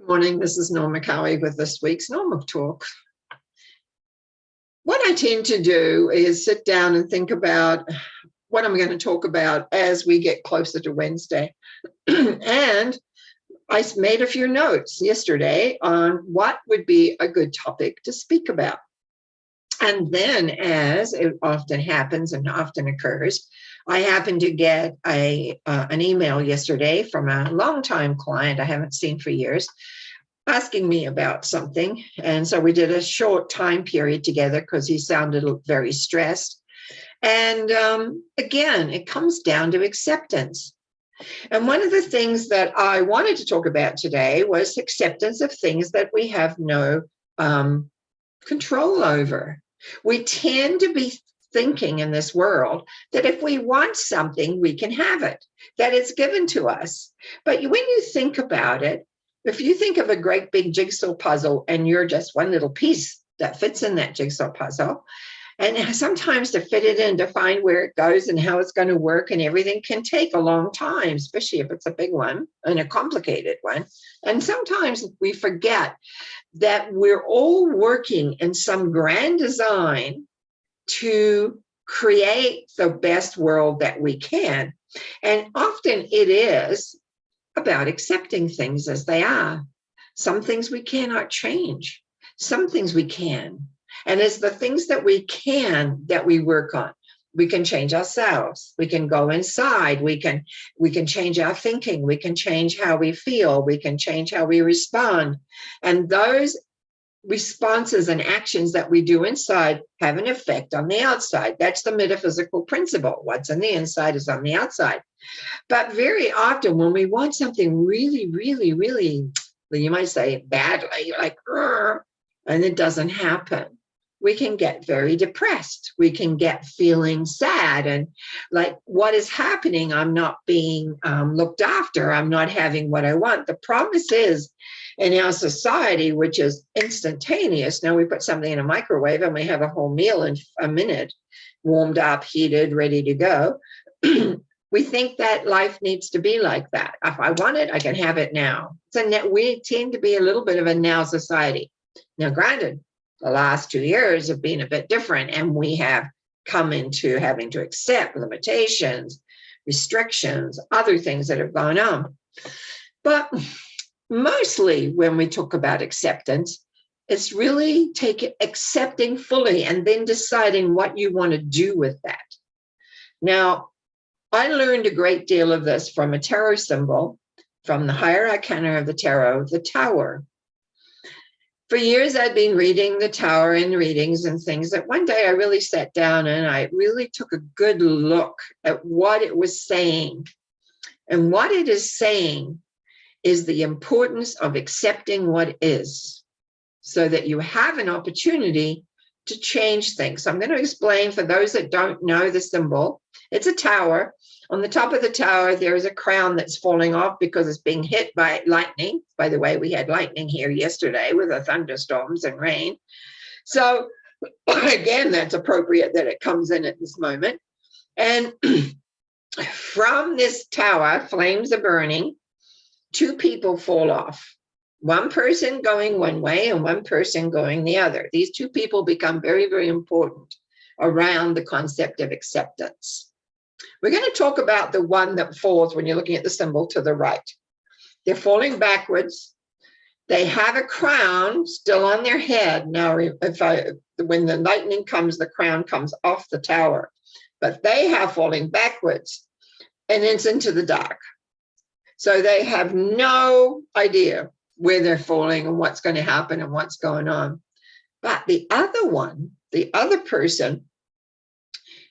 Morning, this is Norma Cowie with this week's Norma Talk. What I tend to do is sit down and think about what I'm going to talk about as we get closer to Wednesday. And I made a few notes yesterday on what would be a good topic to speak about. And then, as it often happens and often occurs, I happened to get an email yesterday from a longtime client I haven't seen for years, asking me about something. And so we did a short time period together because he sounded very stressed. And again, it comes down to acceptance. And one of the things that I wanted to talk about today was acceptance of things that we have no control over. We tend to be thinking in this world that if we want something, we can have it, that it's given to us. But when you think about it, if you think of a great big jigsaw puzzle and you're just one little piece that fits in that jigsaw puzzle, and sometimes to fit it in, to find where it goes and how it's going to work and everything can take a long time, especially if it's a big one and a complicated one. And sometimes we forget that we're all working in some grand design to create the best world that we can. And often it is about accepting things as they are. Some things we cannot change. Some things we can. And it's the things that we can that we work on. We can change ourselves. We can go inside. We can change our thinking. We can change how we feel. We can change how we respond. And those responses and actions that we do inside have an effect on the outside. That's the metaphysical principle. What's on the inside is on the outside. But very often when we want something really, really, really, you might say badly, like, and it doesn't happen, we can get very depressed. We can get feeling sad and like, what is happening? I'm not being looked after. I'm not having what I want. The promise is, in our society, which is instantaneous, now we put something in a microwave and we have a whole meal in a minute, warmed up, heated, ready to go. We think that life needs to be like that. If I want it, I can have it now. So we tend to be a little bit of a now society. Now, granted, the last 2 years have been a bit different, and we have come into having to accept limitations, restrictions, other things that have gone on. But mostly when we talk about acceptance, it's really accepting fully and then deciding what you want to do with that. Now, I learned a great deal of this from a tarot symbol, from the higher arcana of the tarot, the Tower. For years, I'd been reading the Tower in readings and things that one day I really sat down and I really took a good look at what it was saying. And what it is saying is the importance of accepting what is, so that you have an opportunity to change things. So I'm going to explain for those that don't know the symbol. It's a tower. On the top of the tower, there is a crown that's falling off because it's being hit by lightning. By the way, we had lightning here yesterday with the thunderstorms and rain. So again, that's appropriate that it comes in at this moment. And from this tower, flames are burning. 2 people fall off. One person going one way and one person going the other. These 2 people become very, very important around the concept of acceptance. We're going to talk about the one that falls when you're looking at the symbol to the right. They're falling backwards. They have a crown still on their head. Now, when the lightning comes, the crown comes off the tower. But they have falling backwards, and it's into the dark. So they have no idea where they're falling and what's going to happen and what's going on. But the other one, the other person,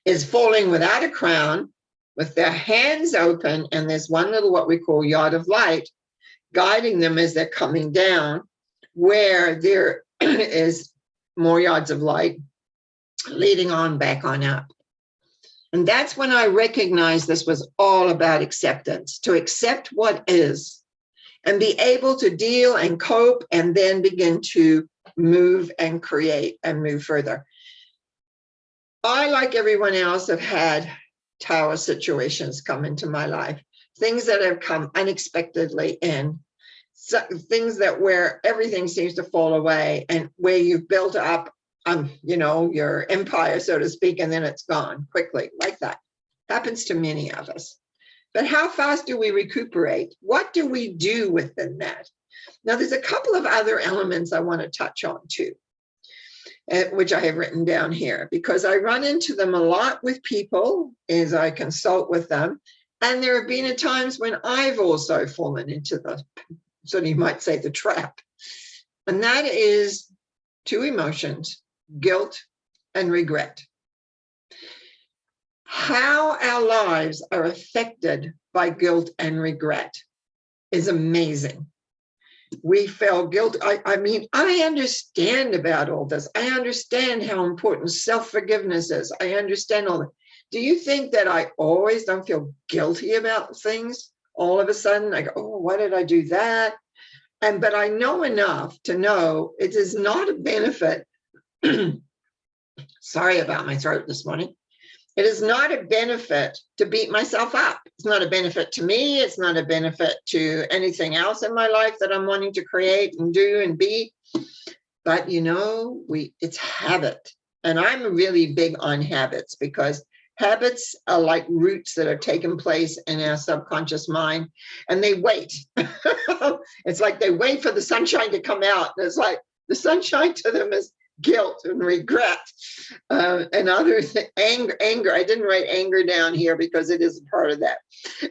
is falling without a crown, with their hands open, and there's one little what we call yard of light guiding them as they're coming down, where there is more yards of light leading on back on up. And that's when I recognized this was all about acceptance, to accept what is and be able to deal and cope and then begin to move and create and move further. I, like everyone else, have had tower situations come into my life, things that have come unexpectedly in, things that where everything seems to fall away and where you've built up, your empire, so to speak, and then it's gone quickly like that. Happens to many of us. But how fast do we recuperate? What do we do within that? Now, there's a couple of other elements I want to touch on too, which I have written down here, because I run into them a lot with people as I consult with them. And there have been times when I've also fallen into so you might say, the trap. And that is two emotions, guilt and regret. How our lives are affected by guilt and regret is amazing. We feel guilt. I mean, I understand about all this. I understand how important self-forgiveness is. I understand all that. Do you think that I always don't feel guilty about things? All of a sudden, I go, oh, why did I do that? But I know enough to know it is not a benefit. Sorry about my throat this morning. It is not a benefit to beat myself up. It's not a benefit to me. It's not a benefit to anything else in my life that I'm wanting to create and do and be. But it's habit. And I'm really big on habits, because habits are like roots that are taking place in our subconscious mind, and they wait. It's like they wait for the sunshine to come out. And it's like the sunshine to them is guilt and regret and other anger. I didn't write anger down here because it is a part of that.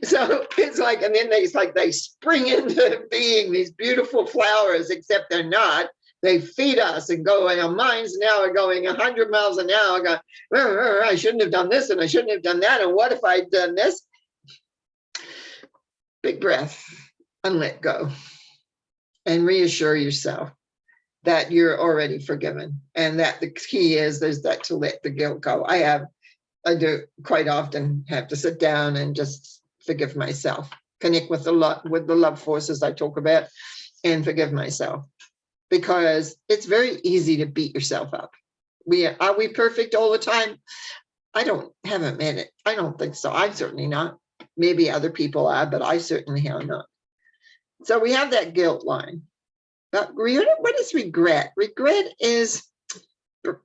So it's like, and then they spring into being these beautiful flowers, except they're not. They feed us and go, and our minds now are going 100 miles an hour, going, I shouldn't have done this and I shouldn't have done that. And what if I'd done this? Big breath and let go and reassure yourself that you're already forgiven. And that the key is that to let the guilt go. I do quite often have to sit down and just forgive myself, connect with the love forces I talk about, and forgive myself. Because it's very easy to beat yourself up. Are we perfect all the time? Haven't met it. I don't think so. I'm certainly not. Maybe other people are, but I certainly have not. So we have that guilt line. But what is regret? Regret is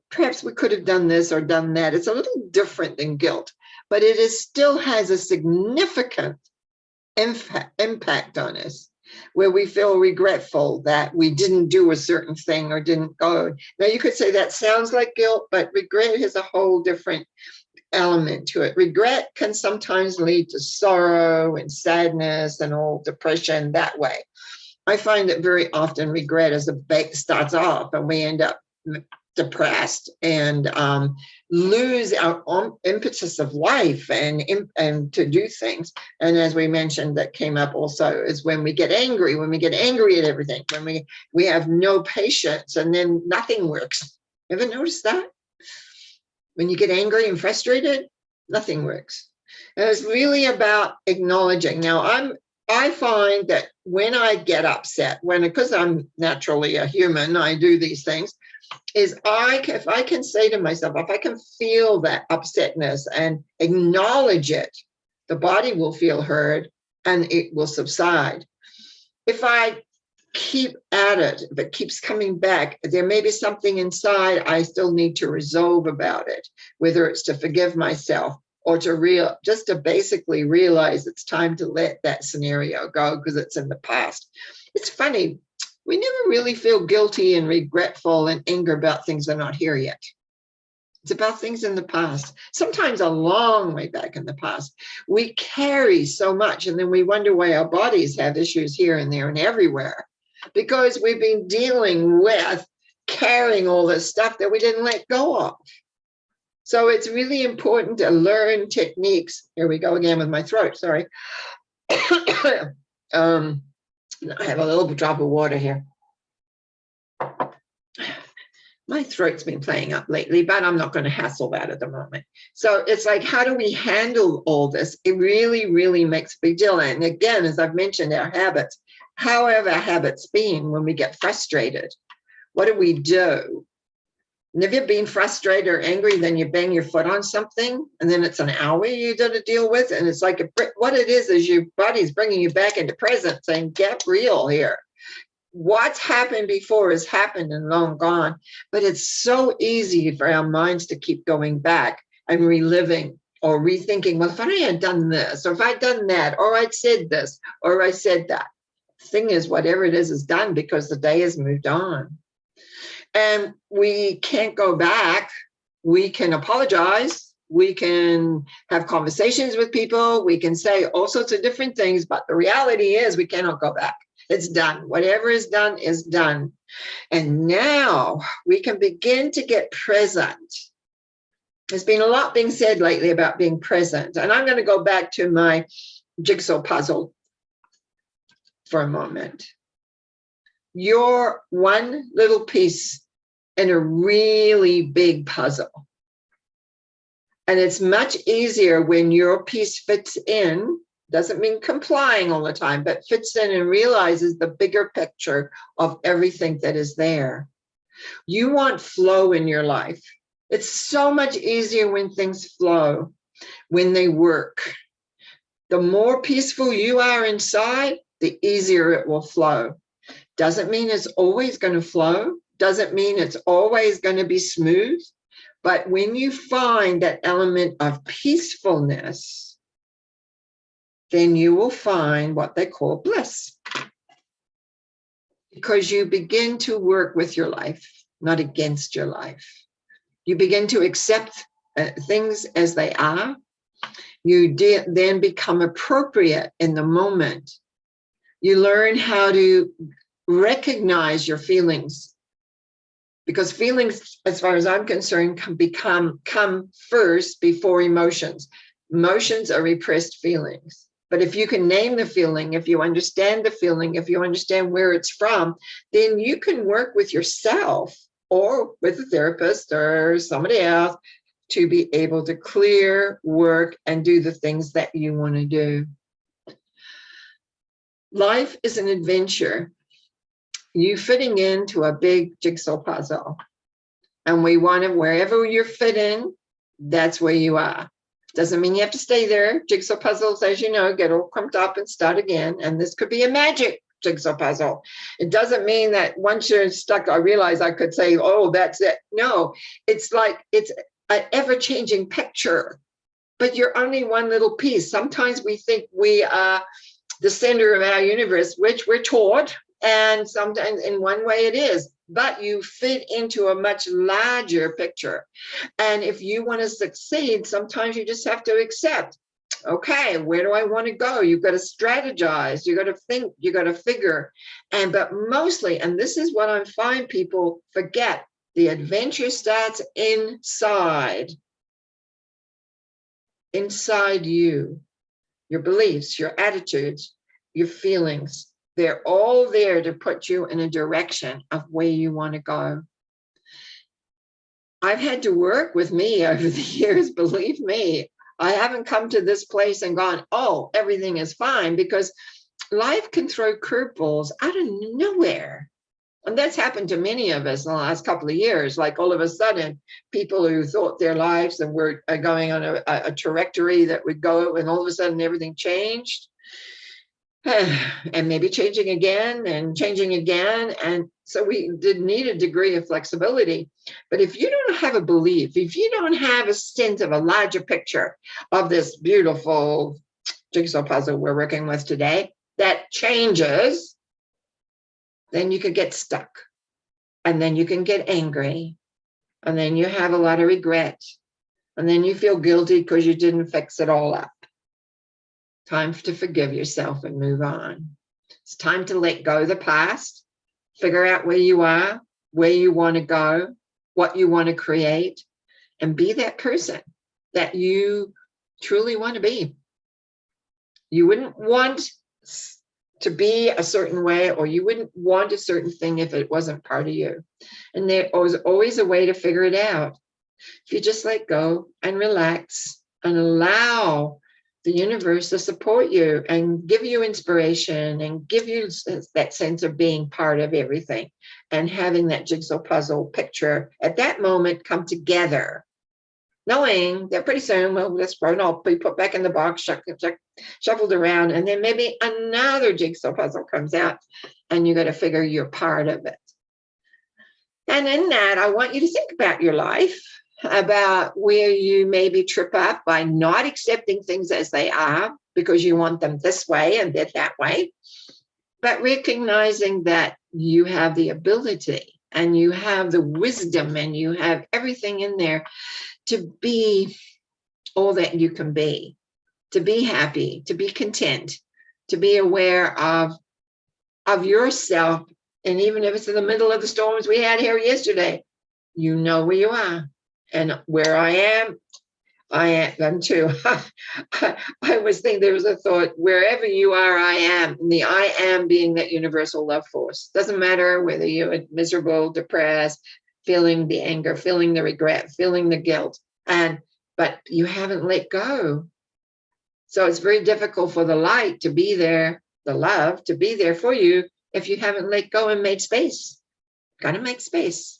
perhaps we could have done this or done that. It's a little different than guilt, but it still has a significant impact on us, where we feel regretful that we didn't do a certain thing or didn't go. Now, you could say that sounds like guilt, but regret has a whole different element to it. Regret can sometimes lead to sorrow and sadness and all depression that way. I find that very often regret starts off and we end up depressed and lose our impetus of life and to do things. And as we mentioned, that came up also, is when we get angry at everything, when we have no patience, and then nothing works. Ever notice that? When you get angry and frustrated, nothing works. And it's really about acknowledging. Now, I find that when I get upset, because I'm naturally a human, I do these things, if I can say to myself, if I can feel that upsetness and acknowledge it, the body will feel heard and it will subside. If I keep at it, if it keeps coming back, there may be something inside I still need to resolve about it, whether it's to forgive myself or just to basically realize it's time to let that scenario go because it's in the past. It's funny. We never really feel guilty and regretful and anger about things that are not here yet. It's about things in the past, sometimes a long way back in the past. We carry so much, and then we wonder why our bodies have issues here and there and everywhere, because we've been dealing with carrying all this stuff that we didn't let go of. So it's really important to learn techniques. Here we go again with my throat, sorry. I have a little drop of water here. My throat's been playing up lately, but I'm not going to hassle that at the moment. So it's like, how do we handle all this? It really, really makes a big deal. And again, as I've mentioned, our habits, how have our habits been when we get frustrated? What do we do? And if you've been frustrated or angry, then you bang your foot on something, and then it's an hour you got to deal with. And it's like what it is your body's bringing you back into present, saying, get real here. What's happened before has happened and long gone, but it's so easy for our minds to keep going back and reliving or rethinking, well, if I had done this, or if I'd done that, or I'd said this, or I said that. The thing is, whatever it is done because the day has moved on. And we can't go back. We can apologize. We can have conversations with people. We can say all sorts of different things, but the reality is we cannot go back. It's done. Whatever is done is done. And now we can begin to get present. There's been a lot being said lately about being present. And I'm going to go back to my jigsaw puzzle for a moment. You're one little piece in a really big puzzle. And it's much easier when your piece fits in, doesn't mean complying all the time, but fits in and realizes the bigger picture of everything that is there. You want flow in your life. It's so much easier when things flow, when they work. The more peaceful you are inside, the easier it will flow. Doesn't mean it's always going to flow. Doesn't mean it's always going to be smooth. But when you find that element of peacefulness, then you will find what they call bliss. Because you begin to work with your life, not against your life. You begin to accept things as they are. You then become appropriate in the moment. You learn how to recognize your feelings. Because feelings, as far as I'm concerned, come first before emotions. Emotions are repressed feelings. But if you can name the feeling, if you understand the feeling, if you understand where it's from, then you can work with yourself or with a therapist or somebody else to be able to clear, work, and do the things that you want to do. Life is an adventure. You fitting into a big jigsaw puzzle. And we want to, wherever you're fit in, that's where you are. Doesn't mean you have to stay there. Jigsaw puzzles, as you know, get all crumped up and start again. And this could be a magic jigsaw puzzle. It doesn't mean that once you're stuck, I realize I could say, oh, that's it. No, it's like it's an ever-changing picture, but you're only one little piece. Sometimes we think we are the center of our universe, which we're taught. And sometimes in one way it is, but you fit into a much larger picture. And if you want to succeed, sometimes you just have to accept, okay, where do I want to go? You've got to strategize, you got to think, you got to figure. But mostly, and this is what I find people forget, the adventure starts inside you, your beliefs, your attitudes, your feelings. They're all there to put you in a direction of where you want to go. I've had to work with me over the years, believe me. I haven't come to this place and gone, oh, everything is fine, because life can throw curveballs out of nowhere. And that's happened to many of us in the last couple of years. Like all of a sudden, people who thought their lives and were going on a trajectory that would go, and all of a sudden everything changed. And maybe changing again. And so we did need a degree of flexibility. But if you don't have a belief, if you don't have a sense of a larger picture of this beautiful jigsaw puzzle we're working with today that changes, then you could get stuck. And then you can get angry. And then you have a lot of regret. And then you feel guilty because you didn't fix it all up. Time to forgive yourself and move on. It's time to let go of the past, figure out where you are, where you want to go, what you want to create, and be that person that you truly want to be. You wouldn't want to be a certain way, or you wouldn't want a certain thing if it wasn't part of you. And there was always a way to figure it out. If you just let go and relax and allow the universe to support you and give you inspiration and give you that sense of being part of everything and having that jigsaw puzzle picture at that moment come together. knowing that pretty soon, well, this phone will be put back in the box, shuffled around, and then maybe another jigsaw puzzle comes out, and you got to figure you're part of it. And in that, I want you to think about your life, about where you maybe trip up by not accepting things as they are because you want them this way and that way, but recognizing that you have the ability and you have the wisdom and you have everything in there to be all that you can be, to be happy, to be content, to be aware of yourself. And even if it's in the middle of the storms we had here yesterday, you know where you are. And where I am too. I was thinking, there was a thought, wherever you are, I am. And the I am being that universal love force. Doesn't matter whether you're miserable, depressed, feeling the anger, feeling the regret, feeling the guilt, but you haven't let go. So it's very difficult for the light to be there, the love to be there for you, if you haven't let go and made space. Got to make space.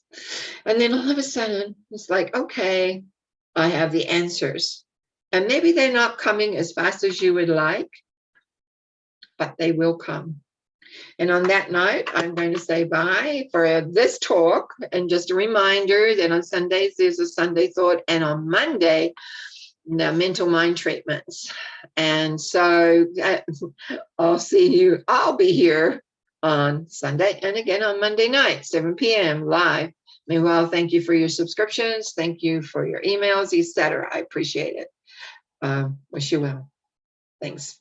And then all of a sudden, it's like, okay, I have the answers. And maybe they're not coming as fast as you would like, but they will come. And on that note, I'm going to say bye for this talk. And just a reminder that on Sundays, there's a Sunday thought. And on Monday, the mental mind treatments. And so I'll see you. I'll be here on Sunday and again on Monday night, 7 p.m. live. Meanwhile, thank you for your subscriptions. Thank you for your emails, etc. I appreciate it. Wish you well. Thanks.